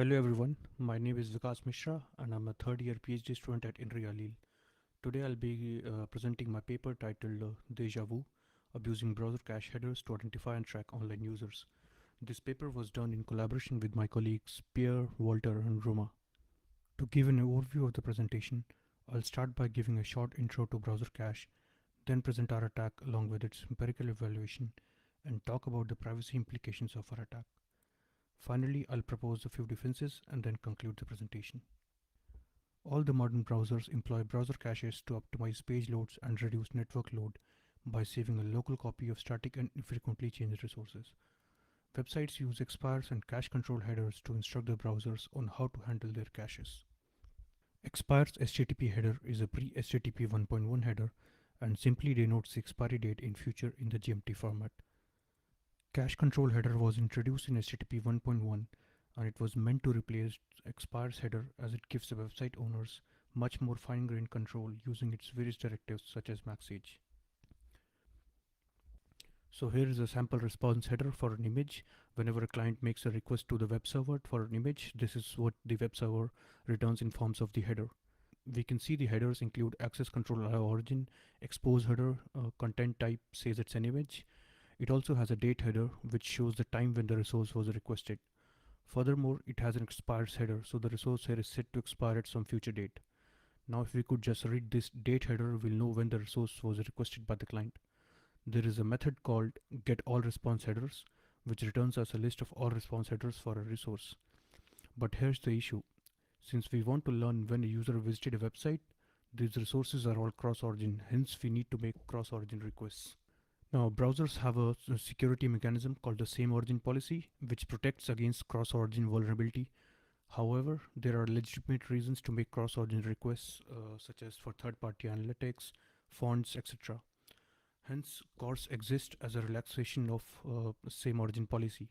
Hello everyone, my name is Vikas Mishra and I'm a third year PhD student at INRI Alil. Today I'll be presenting my paper titled Déjà Vu, Abusing Browser Cache Headers to Identify and Track Online Users. This paper was done in collaboration with my colleagues Pierre, Walter and Roma. To give an overview of the presentation, I'll start by giving a short intro to browser cache, then present our attack along with its empirical evaluation and talk about the privacy implications of our attack. Finally, I'll propose a few defenses and then conclude the presentation. All the modern browsers employ browser caches to optimize page loads and reduce network load by saving a local copy of static and infrequently changed resources. Websites use expires and cache control headers to instruct the browsers on how to handle their caches. Expires HTTP header is a pre-HTTP 1.1 header and simply denotes the expiry date in future in the GMT format. Cache control header was introduced in HTTP 1.1 and it was meant to replace expires header as it gives the website owners much more fine-grained control using its various directives such as maxage. So here is a sample response header for an image. Whenever a client makes a request to the web server for an image, this is what the web server returns in forms of the header. We can see the headers include access control origin, expose header, content type says it's an image. It also has a date header which shows the time when the resource was requested. Furthermore, it has an expires header, so the resource here is set to expire at some future date. Now if we could just read this date header, we'll know when the resource was requested by the client. There is a method called getAllResponseHeaders, which returns us a list of all response headers for a resource. But here's the issue. Since we want to learn when a user visited a website, these resources are all cross-origin, hence we need to make cross-origin requests. Now, browsers have a security mechanism called the same origin policy, which protects against cross-origin vulnerability. However, there are legitimate reasons to make cross-origin requests, such as for third-party analytics, fonts, etc. Hence, CORS exists as a relaxation of same origin policy.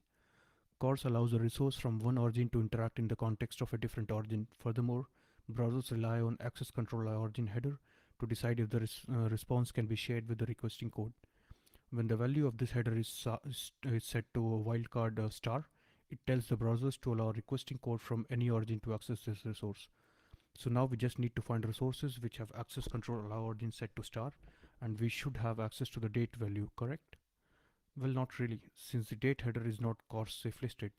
CORS allows a resource from one origin to interact in the context of a different origin. Furthermore, browsers rely on access control origin header to decide if the response can be shared with the requesting code. When the value of this header is set to a wildcard star, it tells the browsers to allow requesting code from any origin to access this resource. So now we just need to find resources which have access control allow origin set to star, and we should have access to the date value, correct? Well, not really, since the date header is not CORS safe listed,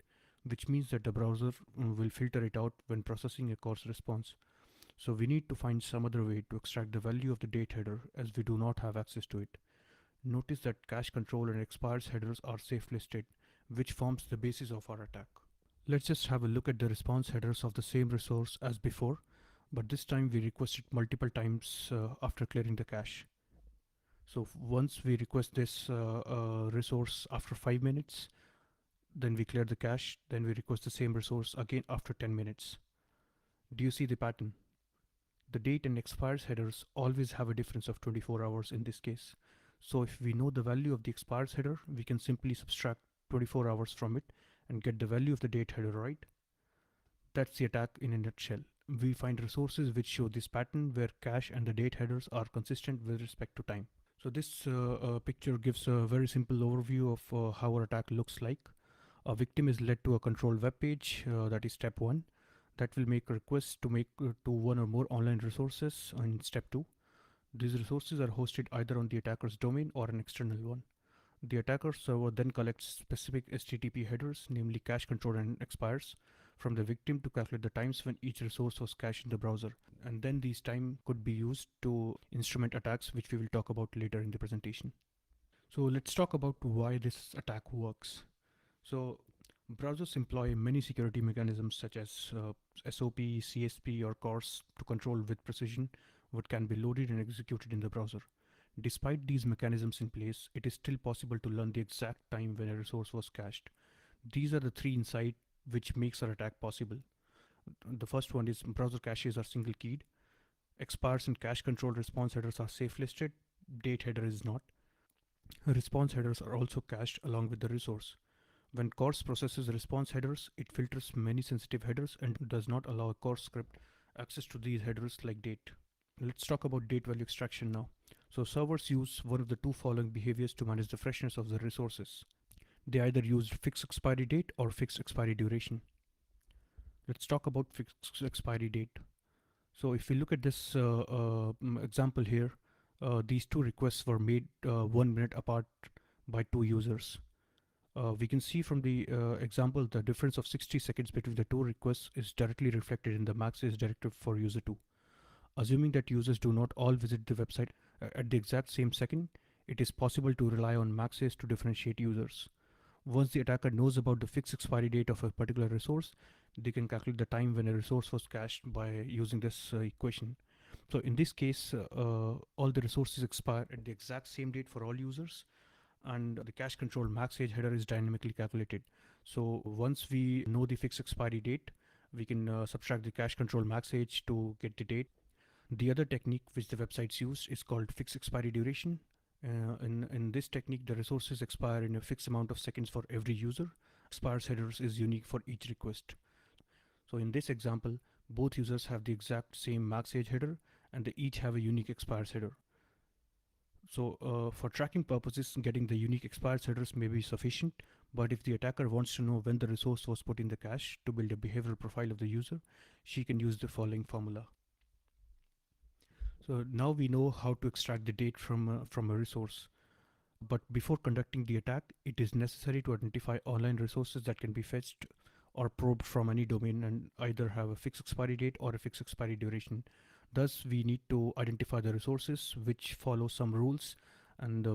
which means that the browser will filter it out when processing a CORS response. So we need to find some other way to extract the value of the date header as we do not have access to it. Notice that cache control and expires headers are safe listed, which forms the basis of our attack. Let's just have a look at the response headers of the same resource as before, but this time we request it multiple times after clearing the cache. So once we request this resource after 5 minutes, then we clear the cache, then we request the same resource again after 10 minutes. Do you see the pattern? The date and expires headers always have a difference of 24 hours in this case. So if we know the value of the expires header, we can simply subtract 24 hours from it and get the value of the date header, right? That's the attack in a nutshell. We find resources which show this pattern where cache and the date headers are consistent with respect to time. So this picture gives a very simple overview of how our attack looks like. A victim is led to a controlled web page, that is step 1, that will make requests to make to one or more online resources in step 2. These resources are hosted either on the attacker's domain or an external one. The attacker server then collects specific HTTP headers, namely cache control and expires, from the victim to calculate the times when each resource was cached in the browser. And then these time could be used to instrument attacks, which we will talk about later in the presentation. So let's talk about why this attack works. So browsers employ many security mechanisms such as SOP, CSP, or CORS to control with precision what can be loaded and executed in the browser. Despite these mechanisms in place, it is still possible to learn the exact time when a resource was cached. These are the three insights which makes our attack possible. The first one is browser caches are single keyed. Expires and cache control response headers are safe listed. Date header is not. Response headers are also cached along with the resource. When CORS processes response headers, it filters many sensitive headers and does not allow a CORS script access to these headers like date. Let's talk about date value extraction now. So servers use one of the two following behaviors to manage the freshness of the resources. They either use fixed expiry date or fixed expiry duration. Let's talk about fixed expiry date. So if we look at this example here, these two requests were made 1 minute apart by two users. We can see from the example the difference of 60 seconds between the two requests is directly reflected in the max's directive for user 2. Assuming that users do not all visit the website at the exact same second, it is possible to rely on maxes to differentiate users. Once the attacker knows about the fixed expiry date of a particular resource, they can calculate the time when a resource was cached by using this equation. So in this case, all the resources expire at the exact same date for all users, and the cache control max age header is dynamically calculated. So once we know the fixed expiry date, we can subtract the cache control max age to get the date. The other technique which the websites use is called fixed expiry duration. In this technique, the resources expire in a fixed amount of seconds for every user. Expires headers is unique for each request. So in this example, both users have the exact same max age header and they each have a unique expires header. So for tracking purposes, getting the unique expires headers may be sufficient, but if the attacker wants to know when the resource was put in the cache to build a behavioral profile of the user, she can use the following formula. So now we know how to extract the date from a resource. But before conducting the attack, it is necessary to identify online resources that can be fetched or probed from any domain and either have a fixed expiry date or a fixed expiry duration. Thus, we need to identify the resources which follow some rules, and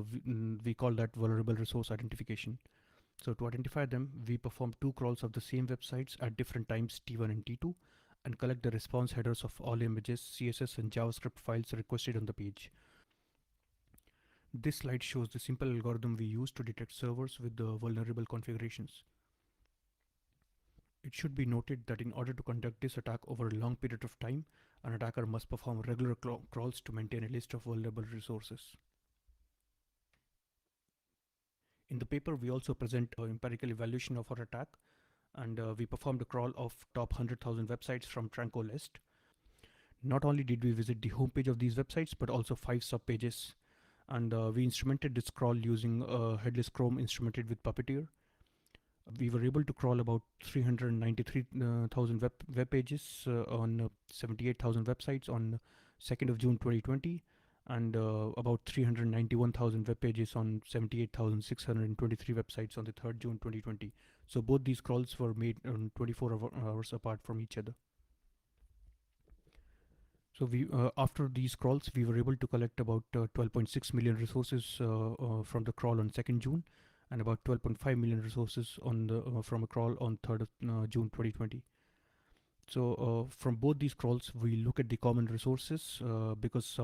we call that vulnerable resource identification. So to identify them, we perform two crawls of the same websites at different times T1 and T2 and collect the response headers of all images, CSS and JavaScript files requested on the page. This slide shows the simple algorithm we use to detect servers with the vulnerable configurations. It should be noted that in order to conduct this attack over a long period of time, an attacker must perform regular crawls to maintain a list of vulnerable resources. In the paper, we also present an empirical evaluation of our attack, and we performed a crawl of top 100,000 websites from Tranco list. Not only did we visit the homepage of these websites, but also 5 subpages, and we instrumented this crawl using headless Chrome instrumented with Puppeteer. We were able to crawl about 393,000 web pages on 78,000 websites on 2nd of June 2020, and about 391,000 web pages on 78,623 websites on the 3rd June 2020. So both these crawls were made 24 hours apart from each other. So we, after these crawls, we were able to collect about 12.6 million resources from the crawl on 2nd June, and about 12.5 million resources on the from a crawl on 3rd of June 2020. So from both these crawls, we look at the common resources because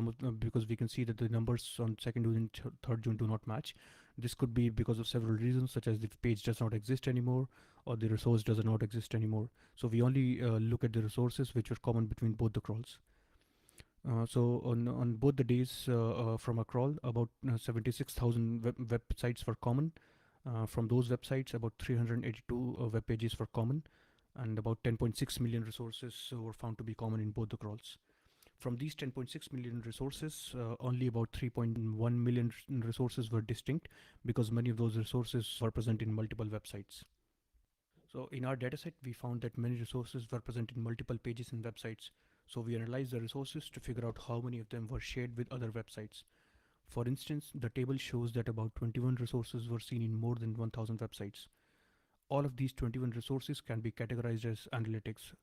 we can see that the numbers on 2nd June and 3rd June do not match. This could be because of several reasons, such as the page does not exist anymore or the resource does not exist anymore. So we only look at the resources which were common between both the crawls. So on both the days from a crawl, about 76,000 websites were common. From those websites, about 382 web pages were common, and about 10.6 million resources were found to be common in both the crawls. From these 10.6 million resources, only about 3.1 million resources were distinct because many of those resources were present in multiple websites. So in our dataset, we found that many resources were present in multiple pages and websites. So we analyzed the resources to figure out how many of them were shared with other websites. For instance, the table shows that about 21 resources were seen in more than 1000 websites. All of these 21 resources can be categorized as analytics.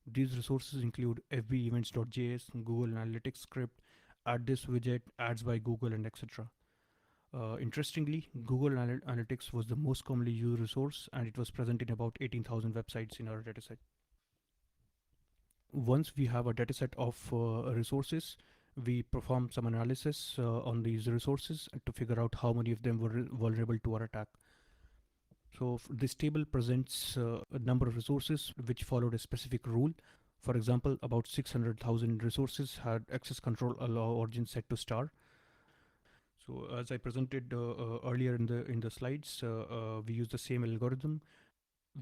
These resources include fbevents.js, Google Analytics script, add this widget, ads by Google, and etc. Interestingly, Google Analytics was the most commonly used resource and it was present in about 18,000 websites in our dataset. Once we have a dataset of resources, we perform some analysis on these resources to figure out how many of them were vulnerable to our attack. So this table presents a number of resources which followed a specific rule. For example, about 600,000 resources had access control allow origin set to star. So as I presented earlier in the slides, we use the same algorithm.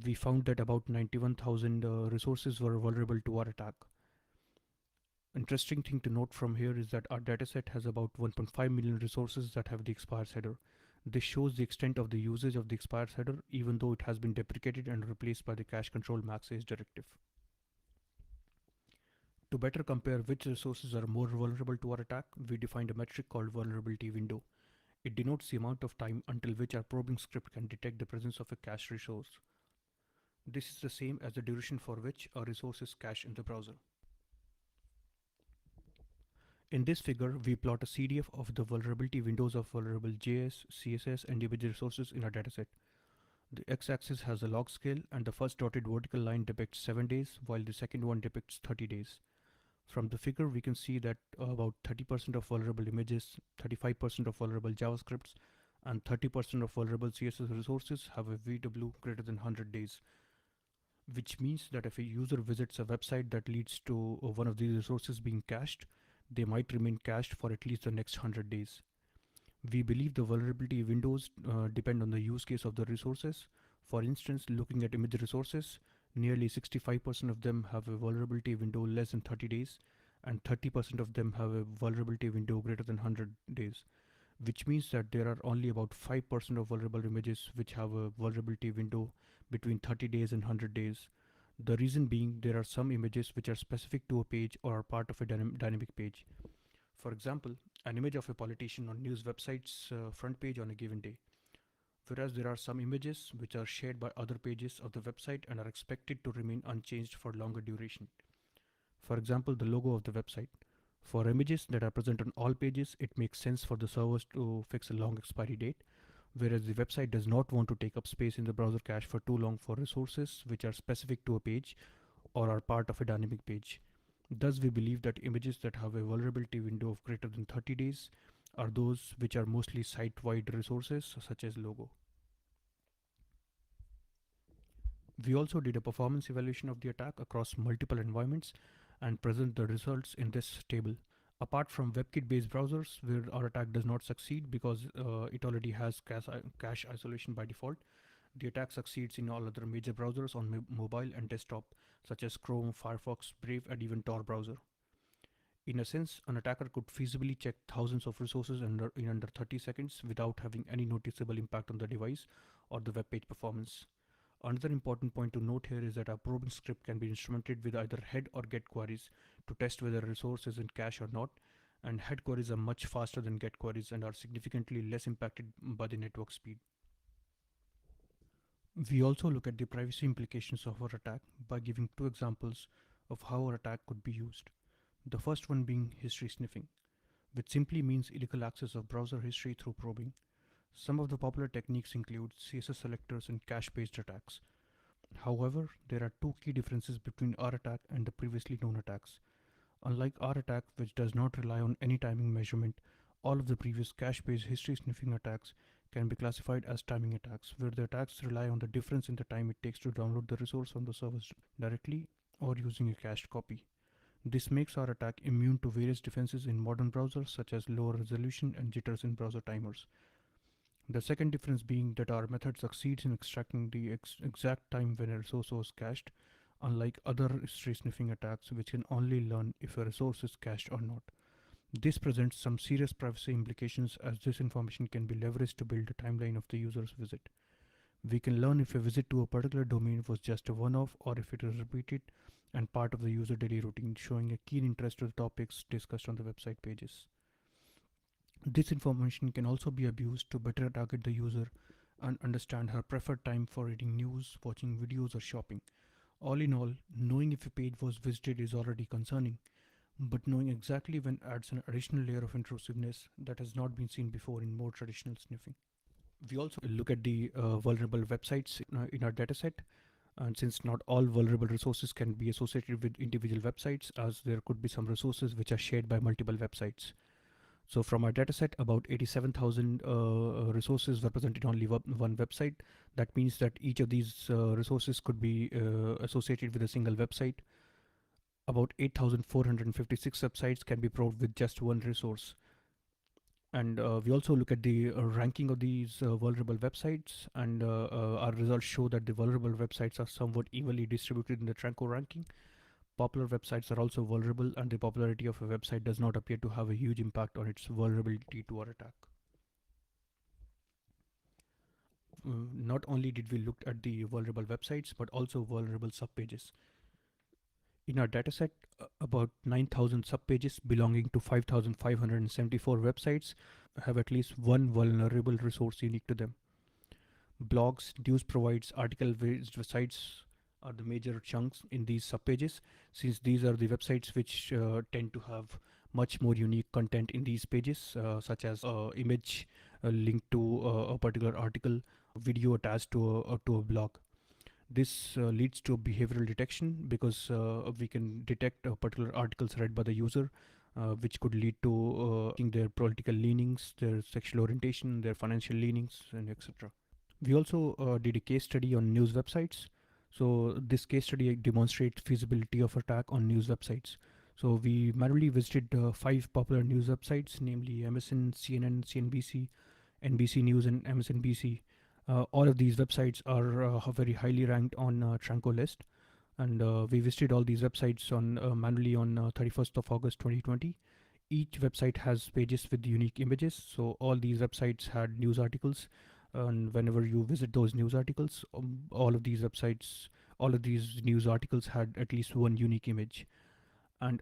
We found that about 91,000 resources were vulnerable to our attack. Interesting thing to note from here is that our dataset has about 1.5 million resources that have the expires header. This shows the extent of the usage of the expires header, even though it has been deprecated and replaced by the cache control max age directive. To better compare which resources are more vulnerable to our attack, we defined a metric called vulnerability window. It denotes the amount of time until which our probing script can detect the presence of a cached resource. This is the same as the duration for which a resource is cached in the browser. In this figure, we plot a CDF of the vulnerability windows of vulnerable JS, CSS, and image resources in our dataset. The x-axis has a log scale, and the first dotted vertical line depicts 7 days, while the second one depicts 30 days. From the figure, we can see that about 30% of vulnerable images, 35% of vulnerable JavaScripts, and 30% of vulnerable CSS resources have a VW greater than 100 days, which means that if a user visits a website that leads to one of these resources being cached, they might remain cached for at least the next 100 days. We believe the vulnerability windows depend on the use case of the resources. For instance, looking at image resources, nearly 65% of them have a vulnerability window less than 30 days, and 30% of them have a vulnerability window greater than 100 days, which means that there are only about 5% of vulnerable images which have a vulnerability window between 30 days and 100 days. The reason being there are some images which are specific to a page or are part of a dynamic page. For example, an image of a politician on news website's front page on a given day, whereas there are some images which are shared by other pages of the website and are expected to remain unchanged for longer duration. For example, the logo of the website. For images that are present on all pages, it makes sense for the servers to fix a long expiry date, whereas the website does not want to take up space in the browser cache for too long for resources which are specific to a page or are part of a dynamic page. Thus, we believe that images that have a vulnerability window of greater than 30 days are those which are mostly site-wide resources such as logo. We also did a performance evaluation of the attack across multiple environments and present the results in this table. Apart from WebKit-based browsers where our attack does not succeed because it already has cache isolation by default, the attack succeeds in all other major browsers on mobile and desktop, such as Chrome, Firefox, Brave, and even Tor browser. In a sense, an attacker could feasibly check thousands of resources in under 30 seconds without having any noticeable impact on the device or the web page performance. Another important point to note here is that our probing script can be instrumented with either head or get queries to test whether a resource is in cache or not, and head queries are much faster than get queries and are significantly less impacted by the network speed. We also look at the privacy implications of our attack by giving two examples of how our attack could be used. The first one being history sniffing, which simply means illegal access of browser history through probing. Some of the popular techniques include CSS selectors and cache-based attacks. However, there are two key differences between our attack and the previously known attacks. Unlike our attack, which does not rely on any timing measurement, all of the previous cache-based history sniffing attacks can be classified as timing attacks, where the attacks rely on the difference in the time it takes to download the resource from the servers directly or using a cached copy. This makes our attack immune to various defenses in modern browsers such as lower resolution and jitters in browser timers. The second difference being that our method succeeds in extracting the exact time when a resource was cached, unlike other history sniffing attacks which can only learn if a resource is cached or not. This presents some serious privacy implications as this information can be leveraged to build a timeline of the user's visit. We can learn if a visit to a particular domain was just a one-off or if it is repeated and part of the user daily routine, showing a keen interest to the topics discussed on the website pages. This information can also be abused to better target the user and understand her preferred time for reading news, watching videos, or shopping. All in all, knowing if a page was visited is already concerning, but knowing exactly when adds an additional layer of intrusiveness that has not been seen before in more traditional sniffing. We also look at the vulnerable websites in our dataset, and since not all vulnerable resources can be associated with individual websites, as there could be some resources which are shared by multiple websites. So from our dataset, about 87,000 resources were present in only one website. That means that each of these resources could be associated with a single website. About 8,456 websites can be probed with just one resource. And we also look at the ranking of these vulnerable websites, and our results show that the vulnerable websites are somewhat evenly distributed in the Tranco ranking. Popular websites are also vulnerable, and the popularity of a website does not appear to have a huge impact on its vulnerability to our attack. Not only did we look at the vulnerable websites, but also vulnerable subpages. In our dataset, about 9,000 subpages belonging to 5,574 websites have at least one vulnerable resource unique to them. Blogs, news provides, article-based sites are the major chunks in these subpages, since these are the websites which tend to have much more unique content in these pages, such as image linked to a particular article, video attached to a blog. This leads to behavioral detection because we can detect particular articles read by the user, which could lead to their political leanings, their sexual orientation, their financial leanings, and etc. We also did a case study on news websites. So this case study demonstrates feasibility of attack on news websites. So we manually visited five popular news websites, namely MSN, CNN, CNBC, NBC News, and MSNBC. All of these websites are very highly ranked on Tranco list, and we visited all these websites on manually on 31st of August 2020. Each website has pages with unique images, so all these websites had news articles, and whenever you visit those news articles, all of these news articles had at least one unique image, and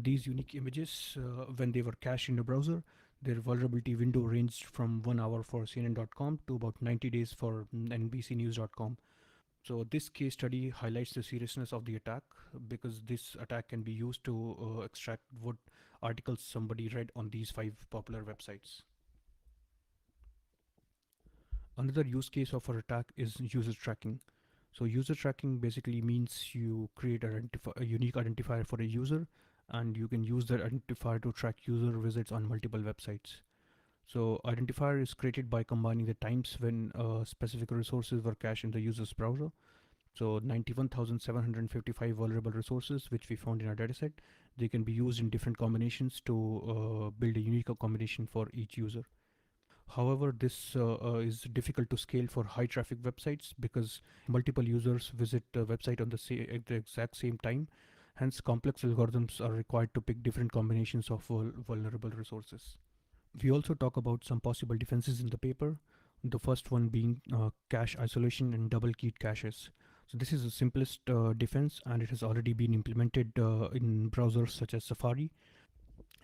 these unique images, when they were cached in the browser, their vulnerability window ranged from 1 hour for CNN.com to about 90 days for NBCnews.com. So this case study highlights the seriousness of the attack because this attack can be used to extract what articles somebody read on these five popular websites. Another use case of our attack is user tracking. So user tracking basically means you create a unique identifier for a user, and you can use that identifier to track user visits on multiple websites. So identifier is created by combining the times when specific resources were cached in the user's browser. So 91,755 vulnerable resources which we found in our dataset, they can be used in different combinations to build a unique combination for each user. However, this is difficult to scale for high traffic websites because multiple users visit the website on at the exact same time. Hence, complex algorithms are required to pick different combinations of vulnerable resources. We also talk about some possible defenses in the paper. The first one being cache isolation and double keyed caches. So this is the simplest defense, and it has already been implemented in browsers such as Safari.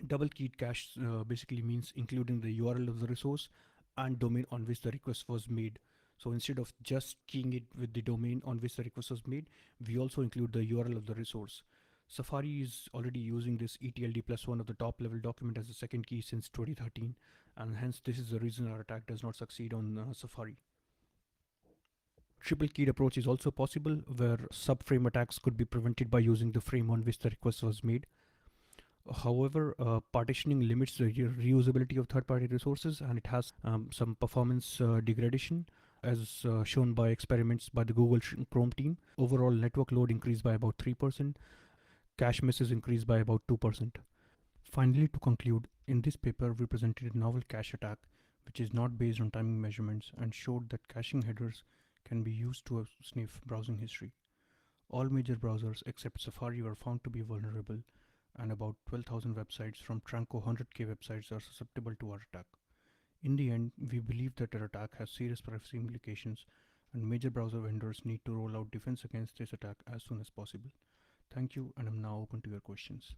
Double keyed cache basically means including the URL of the resource and domain on which the request was made. So instead of just keying it with the domain on which the request was made, we also include the URL of the resource. Safari is already using this ETLD plus one of the top level document as a second key since 2013, and hence this is the reason our attack does not succeed on Safari. Triple keyed approach is also possible, where subframe attacks could be prevented by using the frame on which the request was made. However, partitioning limits the reusability of third-party resources, and it has some performance degradation, as shown by experiments by the Google Chrome team. Overall network load increased by about 3%, cache misses increased by about 2%. Finally, to conclude, in this paper we presented a novel cache attack which is not based on timing measurements and showed that caching headers can be used to sniff browsing history. All major browsers except Safari were found to be vulnerable, and about 12,000 websites from Tranco 100K websites are susceptible to our attack. In the end, we believe that our attack has serious privacy implications, and major browser vendors need to roll out defense against this attack as soon as possible. Thank you, and I'm now open to your questions.